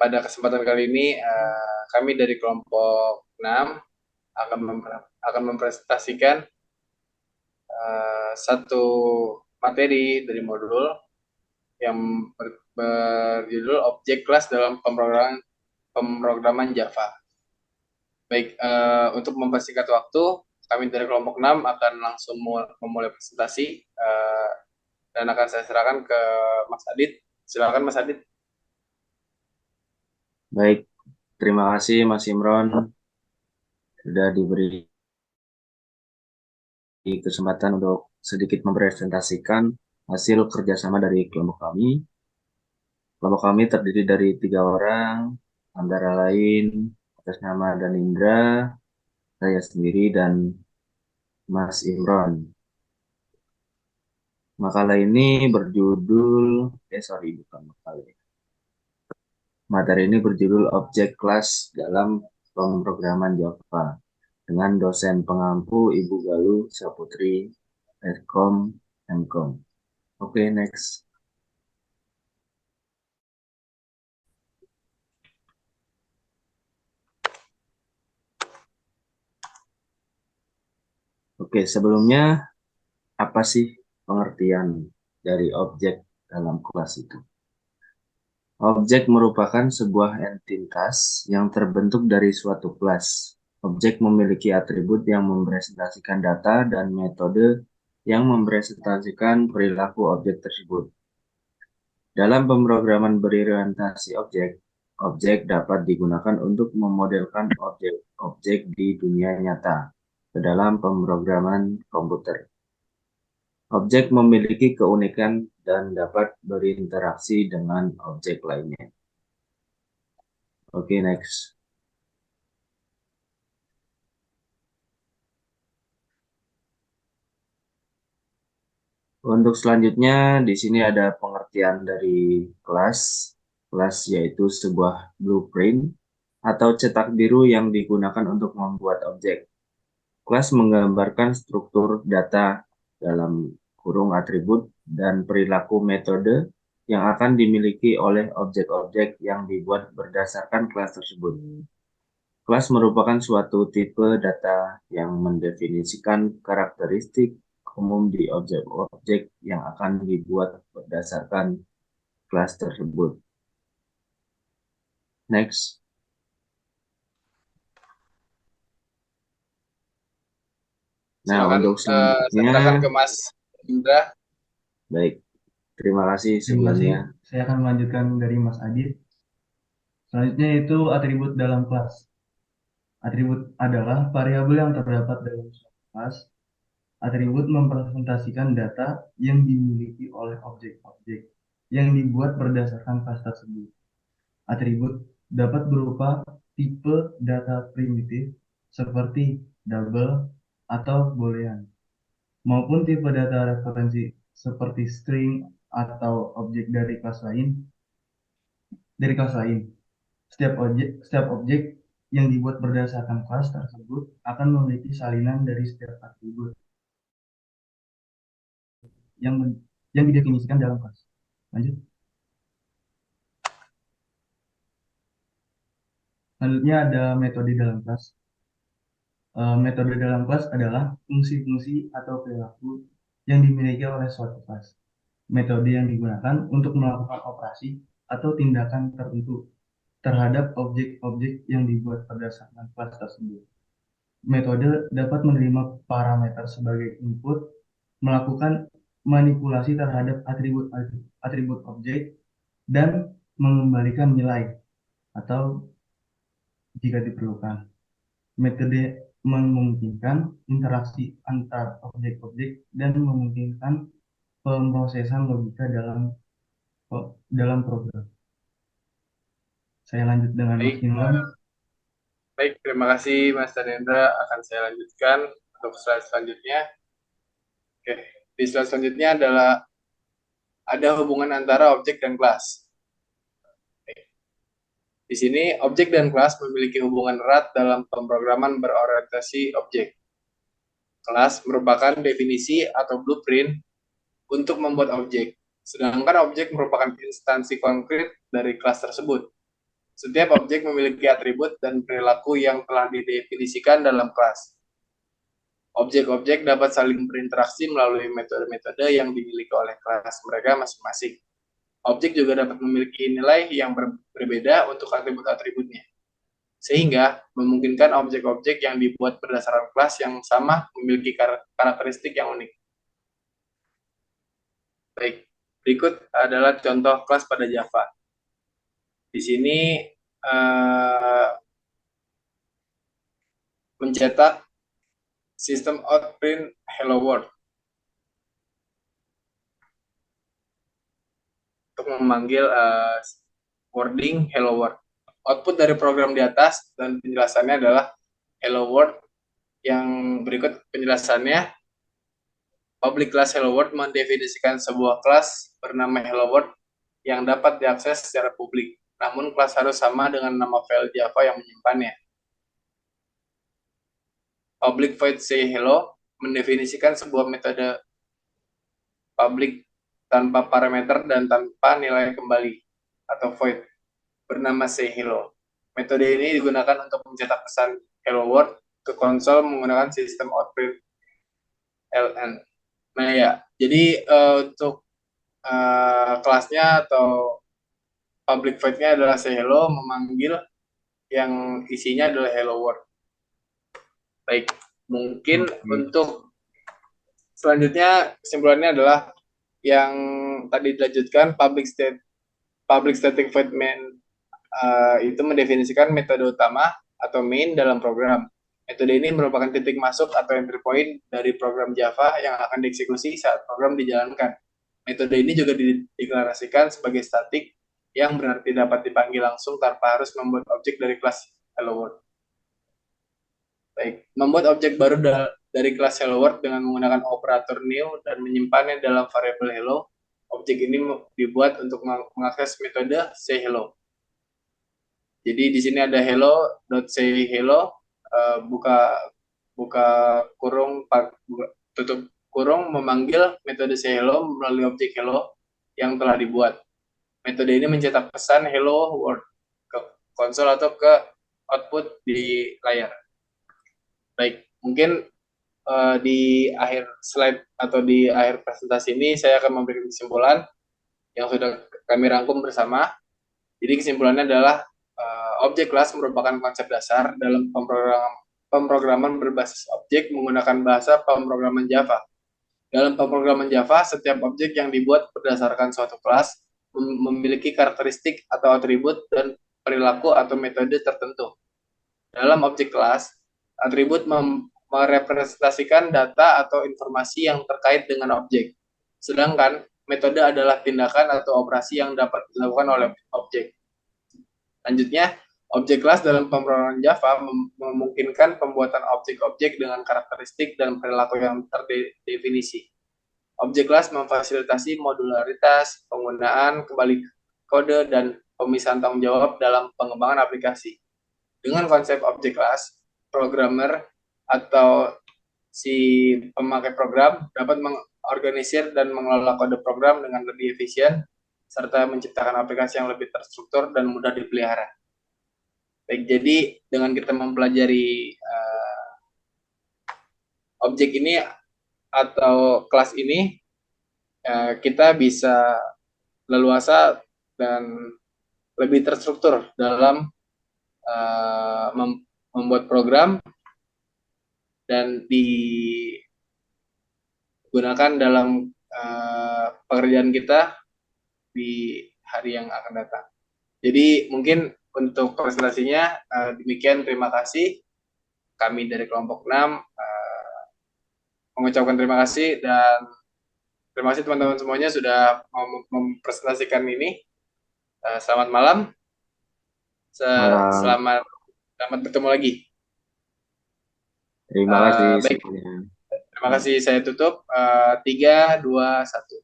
Pada kesempatan kali ini kami dari kelompok 6 akan mempresentasikan satu materi dari modul yang berjudul objek kelas dalam pemrograman Java. Baik, untuk mempersingkat waktu, kami dari kelompok 6 akan langsung memulai presentasi dan akan saya serahkan ke Mas Adit. Silakan Mas Adit. Baik, terima kasih Mas Imron sudah diberi kesempatan untuk sedikit mempresentasikan hasil kerjasama dari kelompok kami. Kelompok kami terdiri dari 3 orang, antara lain atas nama Danindra, saya sendiri, dan Mas Imron. Makalah ini berjudul, bukan makalah. Materi ini berjudul Objek Kelas dalam Pemrograman Java dengan dosen pengampu Ibu Galuh Saputri, Eskom, Mkom. Oke, next. Oke, sebelumnya apa sih pengertian dari objek dalam kelas itu? Objek merupakan sebuah entitas yang terbentuk dari suatu kelas. Objek memiliki atribut yang merepresentasikan data dan metode yang merepresentasikan perilaku objek tersebut. Dalam pemrograman berorientasi objek, objek dapat digunakan untuk memodelkan objek-objek di dunia nyata ke dalam pemrograman komputer. Objek memiliki keunikan dan dapat berinteraksi dengan objek lainnya. Oke, next. Untuk selanjutnya, di sini ada pengertian dari kelas. Kelas yaitu sebuah blueprint atau cetak biru yang digunakan untuk membuat objek. Kelas menggambarkan struktur data dalam kurung atribut dan perilaku metode yang akan dimiliki oleh objek-objek yang dibuat berdasarkan kelas tersebut. Kelas merupakan suatu tipe data yang mendefinisikan karakteristik umum di objek-objek yang akan dibuat berdasarkan kelas tersebut. Next. Nah, Silakan untuk saya selanjutnya, serahkan ke Mas Indra. baik, terima kasih Terima kasih. sebelumnya. Saya akan melanjutkan dari Mas Adit. Selanjutnya itu atribut dalam kelas. Atribut adalah variabel yang terdapat dalam suatu kelas. Atribut mempresentasikan data yang dimiliki oleh objek-objek yang dibuat berdasarkan kelas tersebut. Atribut dapat berupa tipe data primitif seperti double atau boolean, maupun tipe data referensi seperti string atau objek dari kelas lain. Setiap objek yang dibuat berdasarkan kelas tersebut akan memiliki salinan dari setiap atribut yang yang didefinisikan dalam kelas. Lanjut. Selanjutnya ada metode dalam kelas. Metode dalam kelas adalah fungsi-fungsi atau perilaku yang dimiliki oleh suatu kelas. Metode yang digunakan untuk melakukan operasi atau tindakan tertentu terhadap objek-objek yang dibuat berdasarkan kelas tersebut. Metode dapat menerima parameter sebagai input, melakukan manipulasi terhadap atribut objek, dan mengembalikan nilai atau jika diperlukan. Metode memungkinkan interaksi antar objek-objek dan memungkinkan pemrosesan logika dalam program. Saya lanjut dengan Mas Baik, Imran. baik, terima kasih Mas Danendra. Akan saya lanjutkan untuk slide selanjutnya. Oke, di slide selanjutnya adalah ada hubungan antara objek dan kelas. Di sini, objek dan kelas memiliki hubungan erat dalam pemrograman berorientasi objek. Kelas merupakan definisi atau blueprint untuk membuat objek. sedangkan objek merupakan instansi konkret dari kelas tersebut. Setiap objek memiliki atribut dan perilaku yang telah didefinisikan dalam kelas. Objek-objek dapat saling berinteraksi melalui metode-metode yang dimiliki oleh kelas mereka masing-masing. Objek juga dapat memiliki nilai yang berbeda untuk atribut-atributnya, sehingga memungkinkan objek-objek yang dibuat berdasarkan kelas yang sama memiliki karakteristik yang unik. Baik, berikut adalah contoh kelas pada Java. Di sini mencetak sistem outprint hello world untuk memanggil wording hello world. Output dari program di atas dan penjelasannya adalah hello world. Yang berikut penjelasannya. Public class hello world mendefinisikan sebuah kelas bernama hello world yang dapat diakses secara publik. Namun kelas harus sama dengan nama file Java yang menyimpannya. Public void say hello mendefinisikan sebuah metode public tanpa parameter dan tanpa nilai kembali atau void bernama say hello. Metode ini digunakan untuk mencetak pesan hello world ke konsol menggunakan sistem outprint ln. Nah ya, jadi untuk kelasnya atau public void-nya adalah say hello, memanggil yang isinya adalah hello world. Baik, mungkin untuk selanjutnya kesimpulannya adalah yang tadi dilanjutkan public static void main itu mendefinisikan metode utama atau main dalam program. Metode ini merupakan titik masuk atau entry point dari program Java yang akan dieksekusi saat program dijalankan. Metode ini juga dideklarasikan sebagai static yang berarti dapat dipanggil langsung tanpa harus membuat objek dari kelas hello world. Baik, membuat objek baru dari kelas hello world dengan menggunakan operator new dan menyimpannya dalam variabel hello. Objek ini dibuat untuk mengakses metode say hello. Jadi di sini ada hello.say hello, buka kurung, tutup kurung, memanggil metode say hello melalui objek hello yang telah dibuat. Metode ini mencetak pesan hello world ke konsol atau ke output di layar. Baik, mungkin di akhir slide atau di akhir presentasi ini saya akan memberikan kesimpulan yang sudah kami rangkum bersama. Jadi kesimpulannya adalah objek kelas merupakan konsep dasar dalam pemrograman berbasis objek menggunakan bahasa pemrograman Java. Dalam pemrograman Java, setiap objek yang dibuat berdasarkan suatu kelas memiliki karakteristik atau atribut dan perilaku atau metode tertentu. Dalam objek kelas, atribut merepresentasikan data atau informasi yang terkait dengan objek. Sedangkan metode adalah tindakan atau operasi yang dapat dilakukan oleh objek. Selanjutnya, objek kelas dalam pemrograman Java memungkinkan pembuatan objek-objek dengan karakteristik dan perilaku yang terdefinisi. Objek kelas memfasilitasi modularitas, penggunaan kembali kode, dan pemisahan tanggung jawab dalam pengembangan aplikasi. Dengan konsep objek kelas, programmer atau si pemakai program dapat mengorganisir dan mengelola kode program dengan lebih efisien, serta menciptakan aplikasi yang lebih terstruktur dan mudah dipelihara. Baik, jadi dengan kita mempelajari objek ini atau kelas ini, kita bisa leluasa dan lebih terstruktur dalam membuat program dan digunakan dalam pekerjaan kita di hari yang akan datang. Jadi mungkin untuk presentasinya demikian, terima kasih. Kami dari kelompok 6 mengucapkan terima kasih, dan terima kasih teman-teman semuanya sudah mempresentasikan ini. Selamat malam. Selamat bertemu lagi. Terima kasih baik. semuanya. Terima kasih, saya tutup. 3, 2, 1.